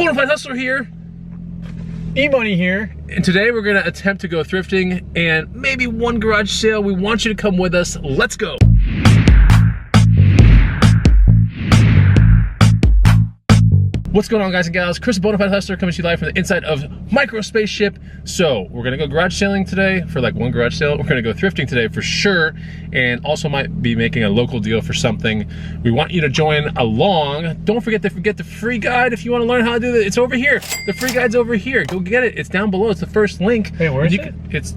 Bonafide Hustler here. E-Money here. And today we're gonna attempt to go thrifting and maybe one garage sale. We want you to come with us. Let's go. What's going on, guys and gals? Chris, Bonafide Hustler, coming to you live from the inside of Micro Spaceship. So we're gonna go garage sailing today for like one garage sale. We're gonna go thrifting today for sure, and also might be making a local deal for something. We want you to join along. Don't forget to get the free guide if you want to learn how to do that. It's over here. The free guide's over here. Go get it. It's down below. It's the first link. Hey, where is it? It's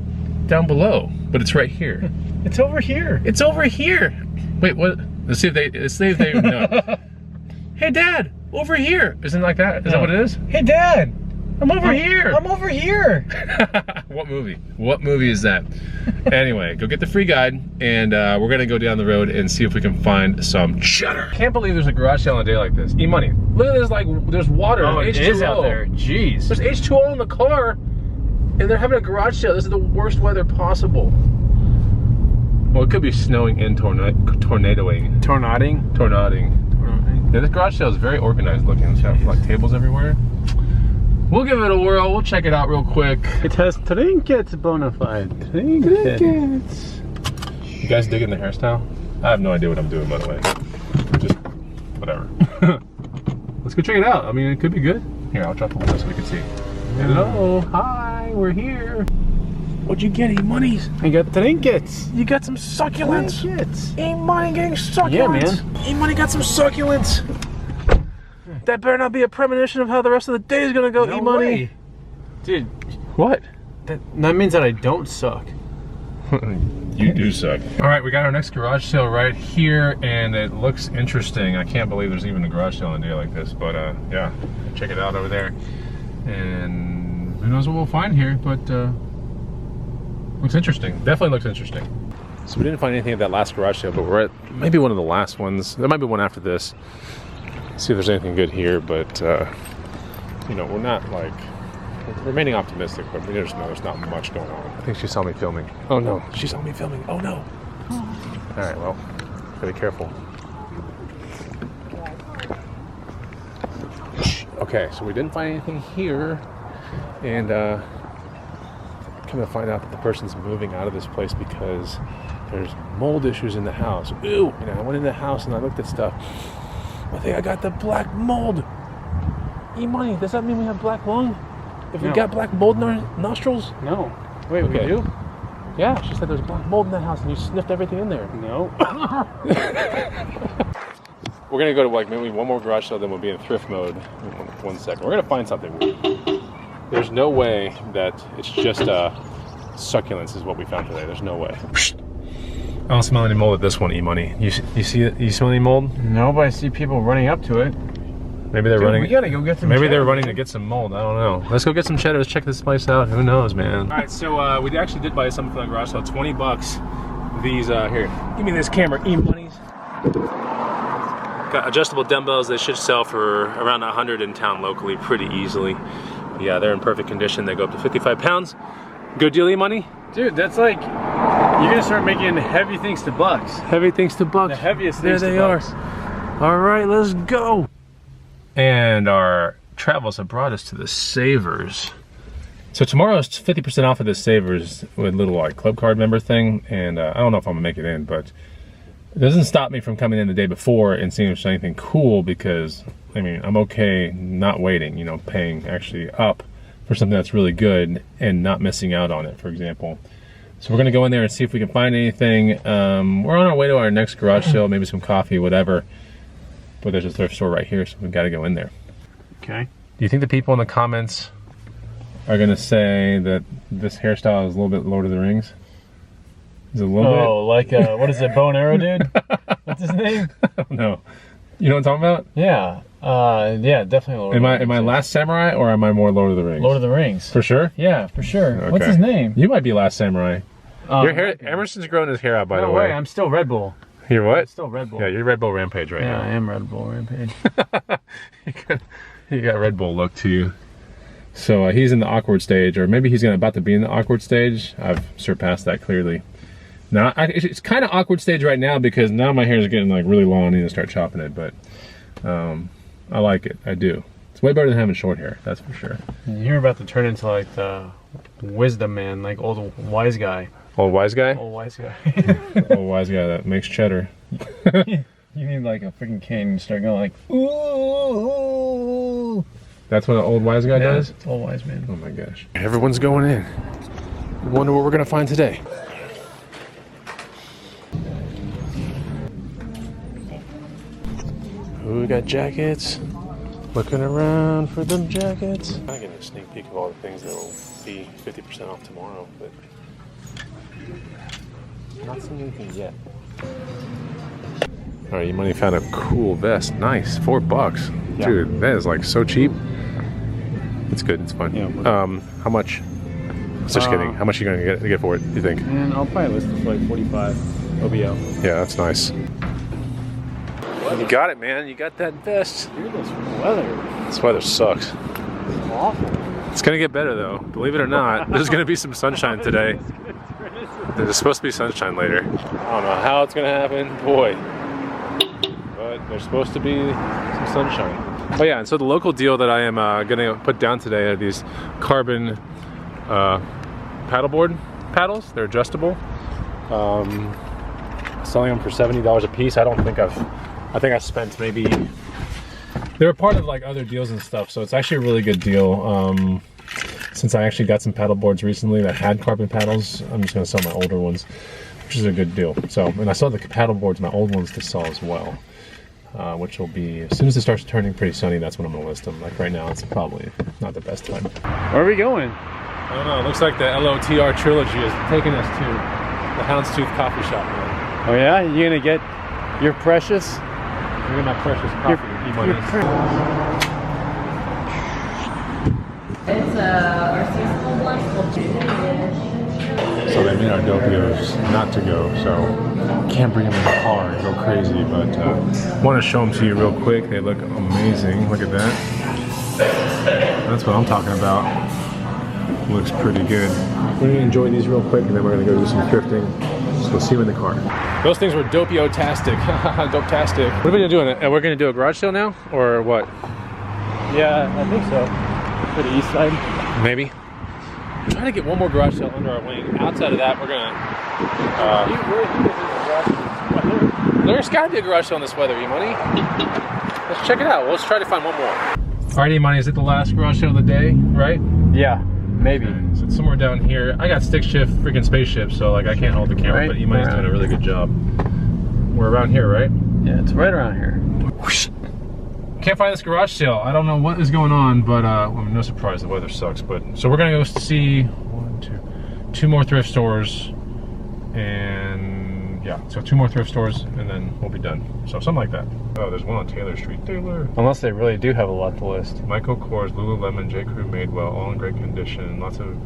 down below, but it's right here. It's over here. It's over here. Wait, what? Let's see if they know. Hey, Dad. Over here. Isn't it like that? Is that what it is? Hey, Dad. I'm over here. I'm over here. What movie? What movie is that? Anyway, go get the free guide, and we're gonna go down the road and see if we can find some cheddar. Can't believe there's a garage sale on a day like this. E-Money. Look at this, like, there's water. Oh, it is out there. Jeez. There's H2O in the car, and they're having a garage sale. This is the worst weather possible. Well, it could be snowing and tornadoing. Tornading. Yeah, this garage sale is very organized looking. It's got like tables everywhere. We'll give it a whirl. We'll check it out real quick. It has trinkets, Bonafide. Trinkets. You guys digging the hairstyle? I have no idea what I'm doing, by the way. Just whatever. Let's go check it out. I mean, it could be good. Here, I'll drop the window so we can see. Hello, hi, we're here. What'd you get, E-Monies? I got trinkets. You got some succulents. Trinkets. E-Money getting succulents. Yeah, man. E-Money got some succulents. That better not be a premonition of how the rest of the day is gonna go, No E-Money. way. Dude. What? That means that I don't suck. You do suck. All right, we got our next garage sale right here, and it looks interesting. I can't believe there's even a garage sale on a day like this, but yeah, check it out over there. And who knows what we'll find here, but looks interesting. Definitely looks interesting. So we didn't find anything at that last garage sale, but we're at maybe one of the last ones. There might be one after this. See if there's anything good here, but you know, we're not like, we're remaining optimistic, but we just know there's not much going on. I think she saw me filming. Oh no, she saw me filming. Oh no. All right, well, gotta be careful. Okay, so we didn't find anything here, and come to find out that the person's moving out of this place because there's mold issues in the house. Ooh, and I went in the house and I looked at stuff. I think I got the black mold. E-Money, does that mean we have black lung? If we got black mold in our nostrils? No. Wait, okay. we do? Yeah, she said there's black mold in that house and you sniffed everything in there. No. We're gonna go to like maybe one more garage sale, then we'll be in thrift mode. One second. We're gonna find something. There's no way that it's just succulents is what we found today. There's no way. I don't smell any mold at this one, E-Money. You see it? You smell any mold? No, but I see people running up to it. Maybe they're running. We gotta go get some Maybe cheddar. they're running to get some mold. I don't know. Let's go get some cheddar. Let's check this place out. Who knows, man? All right, so we actually did buy something from the garage sale. 20 bucks. These here. Give me this camera, E-Monies. Got adjustable dumbbells. They should sell for around 100 in town locally, pretty easily. Yeah, they're in perfect condition. They go up to 55 pounds. Good deal, E-Money? Dude, that's like, you're gonna start making heavy things to bucks. Heavy things to bucks. The heaviest things to bucks. There they are. All right, let's go. And our travels have brought us to the Savers. So tomorrow is 50% off of the Savers with a little like club card member thing. And I don't know if I'm gonna make it in, but it doesn't stop me from coming in the day before and seeing if there's anything cool, because I mean, I'm okay not waiting, you know, paying actually up for something that's really good and not missing out on it, for example. So we're gonna go in there and see if we can find anything. We're on our way to our next garage sale, maybe some coffee, whatever. But there's a thrift store right here, so we've gotta go in there. Okay. Do you think the people in the comments are gonna say that this hairstyle is a little bit Lord of the Rings? Is it a little bit? Oh, like, what is it, Bow and Arrow dude? What's his name? I don't know. You know what I'm talking about? Yeah. Yeah, definitely Lord of the Rings. Am I Last Samurai or am I more Lord of the Rings? Lord of the Rings. For sure? Yeah, for sure. Okay. What's his name? You might be Last Samurai. Your hair, Emerson's growing his hair out, by the way. I'm still Red Bull. You're what? I'm still Red Bull. Yeah, you're Red Bull Rampage right now. Yeah, I am Red Bull Rampage. You got Red Bull look to you. So he's in the awkward stage, or maybe he's about to be in the awkward stage. I've surpassed that clearly. Now, it's kind of awkward stage right now because now my hair is getting like really long. I need to start chopping it, but I like it. I do. It's way better than having short hair, that's for sure. You're about to turn into like the wisdom man, like old wise guy. Old wise guy? Old wise guy. Old wise guy that makes cheddar. You need like a freaking cane and start going like, ooh. That's what an old wise guy does? It's old wise man. Oh my gosh. Everyone's going in. I wonder what we're gonna find today. Ooh, we got jackets. Looking around for them jackets. I'm getting a sneak peek of all the things that will be 50% off tomorrow, but not seeing anything yet. All right, you money found a cool vest. Nice, $4. Yeah. Dude, that is like so cheap. It's good, it's fun. Yeah, how much? Just kidding. How much are you gonna get for it, you think? And I'll probably list it for like 45 OBL. Yeah, that's nice. You got it, man. You got that vest. Dude, this weather. This weather sucks. It's awful. It's gonna get better though. Believe it or not, there's gonna be some sunshine today. There's supposed to be sunshine later. I don't know how it's gonna happen, boy. But there's supposed to be some sunshine. Oh yeah, and so the local deal that I am gonna put down today are these carbon paddleboard paddles. They're adjustable. Selling them for $70 a piece. I think I spent maybe, they were part of like other deals and stuff, so it's actually a really good deal. Since I actually got some paddle boards recently that had carbon paddles, I'm just gonna sell my older ones, which is a good deal. So, and I still have the paddle boards, my old ones to sell as well, which will be, as soon as it starts turning pretty sunny, that's when I'm gonna list them. Like right now, it's probably not the best time. Where are we going? I don't know, it looks like the LOTR trilogy is taking us to the Houndstooth coffee shop, man. Oh yeah? You gonna get your precious? Look at my precious coffee. It's our seasonal one. So they made our dopios not to go, so can't bring them in the car and go crazy, but want to show them to you real quick. They look amazing. Look at that. That's what I'm talking about. Looks pretty good. We're gonna enjoy these real quick and then we're gonna go do some thrifting. So we'll see you in the car. Those things were dopio-tastic. Dope-tastic. What are we doing? We're gonna do a garage sale now? Or what? Yeah, I think so. For the east side? Maybe. I'm trying to get one more garage sale under our wing. Outside of that, we're gonna... Do you really think there's a garage sale in this weather? There's gotta be a garage sale in this weather, E-Money. Let's check it out. Let's try to find one more. Alright, E-Money, is it the last garage sale of the day, right? Yeah. Maybe. Okay, so it's somewhere down here. I got stick shift freaking spaceship, so like I can't hold the camera, right, but E-Money's doing a really good job. We're around here, right? Yeah, it's right around here. Whoosh. Can't find this garage sale. I don't know what is going on, but well, no surprise, the weather sucks. But so we're gonna go see two more thrift stores, and yeah, so 2 more thrift stores, and then we'll be done. So something like that. Oh, there's one on Taylor Street. Taylor. Unless they really do have a lot to list. Michael Kors, Lululemon, J. Crew, Madewell, all in great condition. Lots of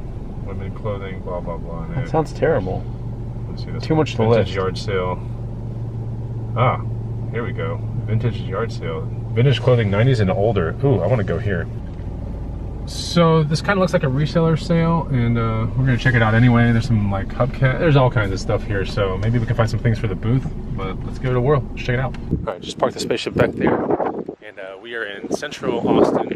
women clothing, blah blah blah. That sounds terrible. Let's see this. Too much to list. list. Yard sale. Ah, here we go. Vintage yard sale. Vintage clothing 90s and older. Ooh, I want to go here. So this kind of looks like a reseller sale, and we're gonna check it out anyway. There's some like hubcap. There's all kinds of stuff here, so maybe we can find some things for the booth. But let's give it a whirl. Let's check it out. All right, just park the spaceship back there, and we are in Central Austin.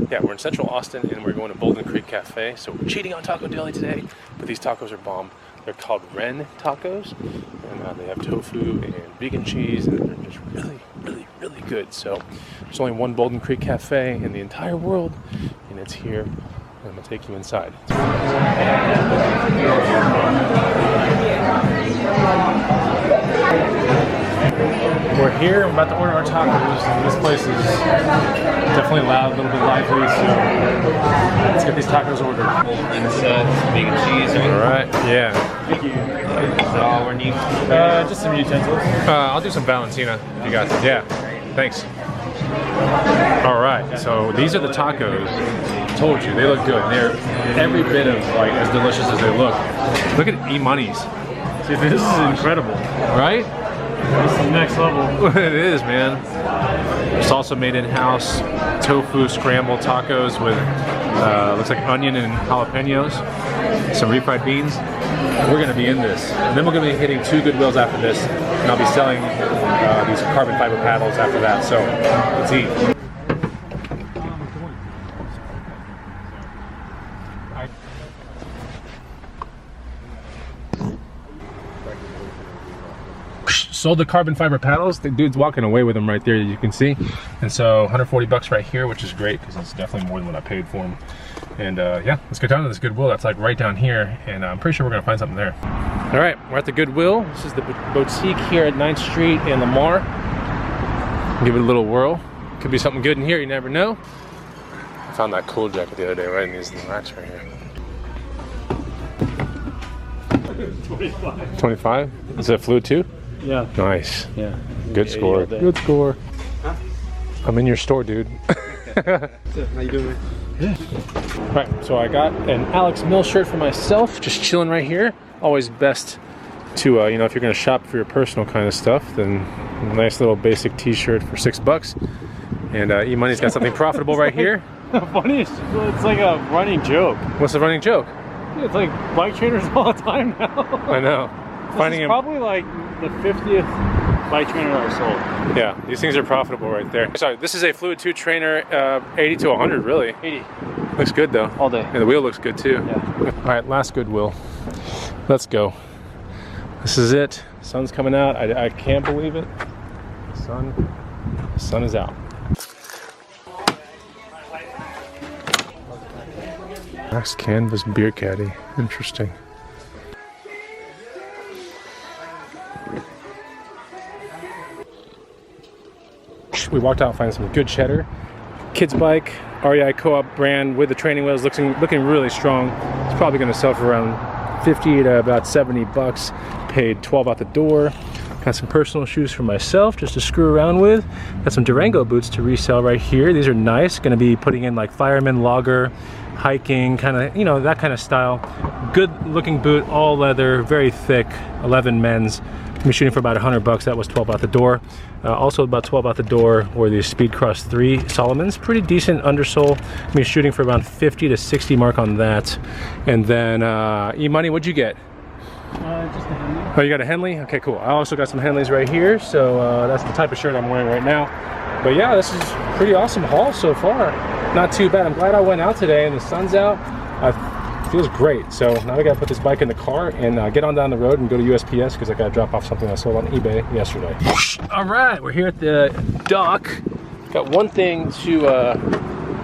Yeah, we're in Central Austin, and we're going to Bolden Creek Cafe. So we're cheating on Taco Deli today, but these tacos are bomb. They're called Ren tacos, and they have tofu and vegan cheese, and they're just really, really, really good. So there's only one Bolden Creek Cafe in the entire world, and it's here. I'm gonna take you inside. We're here, I'm about to order our tacos. This place is definitely loud, a little bit lively, so let's get these tacos ordered. And vegan cheese, right? All right, yeah. Thank you. Is that all we're needing? Just some utensils. I'll do some Valentina, if you got it. Yeah, thanks. All right, so these are the tacos. Told you, they look good. They're every bit of like as delicious as they look. Look at E-Money's. Dude, this is incredible. Right? This is next level. It is, man. It's also made in-house tofu scrambled tacos with looks like onion and jalapenos, some refried beans. We're gonna be in this, and then we're gonna be hitting 2 Goodwills after this, and I'll be selling these carbon fiber paddles after that. So let's eat. Sold the carbon fiber paddles. The dude's walking away with them right there, you can see. And so 140 bucks right here, which is great because it's definitely more than what I paid for them. And yeah, let's get down to this Goodwill. That's like right down here, and I'm pretty sure we're gonna find something there. All right, we're at the Goodwill. This is the boutique here at 9th Street in Lamar. Give it a little whirl. Could be something good in here, you never know. I found that cool jacket the other day right in these racks right here. 25. 25? Is it fluid too? Yeah. Nice. Yeah. Good score. Good score. Huh? I'm in your store, dude. How you doing, man? Yeah. All right, so I got an Alex Mill shirt for myself, just chilling right here. Always best to, you know, if you're gonna shop for your personal kind of stuff, then a nice little basic t-shirt for $6. And E-Money's got something profitable right here. Funny, it's like a running joke. What's the running joke? It's like bike trainers all the time now. I know. Finding him probably like the 50th bike trainer I sold. Yeah, these things are profitable right there. Sorry, this is a Fluid 2 trainer, 80 to 100 really. 80. Looks good though. All day. And the wheel looks good too. Yeah. All right, last Goodwill. Let's go. This is it. Sun's coming out. I can't believe it. The sun is out. Max Canvas beer caddy. Interesting. We walked out and found some good cheddar. Kids bike, REI Co-op brand with the training wheels, looking really strong. It's probably going to sell for around 50 to about 70 bucks. Paid 12 out the door. Got some personal shoes for myself just to screw around with. Got some Durango boots to resell right here. These are nice. Going to be putting in like fireman, logger, hiking, kind of, you know, that kind of style. Good looking boot, all leather, very thick, 11 men's. I'm shooting for about 100 bucks. That was 12 out the door. Also about 12 out the door were the Speed Cross 3 Solomons. Pretty decent undersole. I'm shooting for around 50 to 60 mark on that. And then E-Money, what'd you get? Just a Henley. Oh, you got a Henley? Okay, cool. I also got some Henleys right here. So that's the type of shirt I'm wearing right now. But yeah, this is pretty awesome haul so far. Not too bad. I'm glad I went out today and the sun's out. Feels great. So now I gotta put this bike in the car and get on down the road and go to USPS because I gotta drop off something I sold on eBay yesterday. All right, we're here at the dock. Got one thing to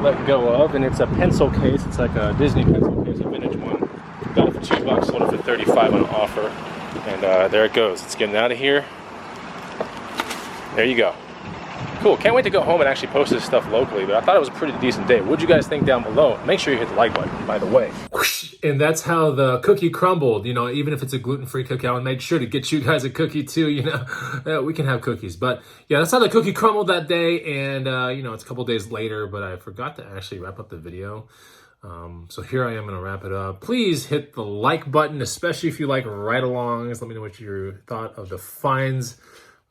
let go of, and it's a pencil case. It's like a Disney pencil case, a vintage one. Got it for $2, sold it for 35 on offer. And there it goes. It's getting out of here. There you go. Cool, can't wait to go home and actually post this stuff locally, but I thought it was a pretty decent day. What'd you guys think down below? Make sure you hit the like button, by the way. And that's how the cookie crumbled. You know, even if it's a gluten-free cookie, I would make sure to get you guys a cookie too, you know. We can have cookies. But yeah, that's how the cookie crumbled that day. And, you know, it's a couple days later, but I forgot to actually wrap up the video. So here I am going to wrap it up. Please hit the like button, especially if you like ride-alongs. Let me know what you thought of the finds.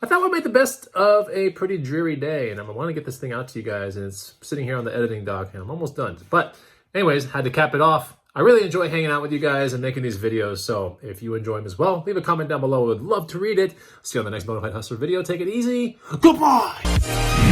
I thought we made the best of a pretty dreary day, and I want to get this thing out to you guys, and it's sitting here on the editing dock, and I'm almost done. But anyways, had to cap it off. I really enjoy hanging out with you guys and making these videos, so if you enjoy them as well, leave a comment down below. I would love to read it. See you on the next Bonafide Hustler video. Take it easy. Goodbye!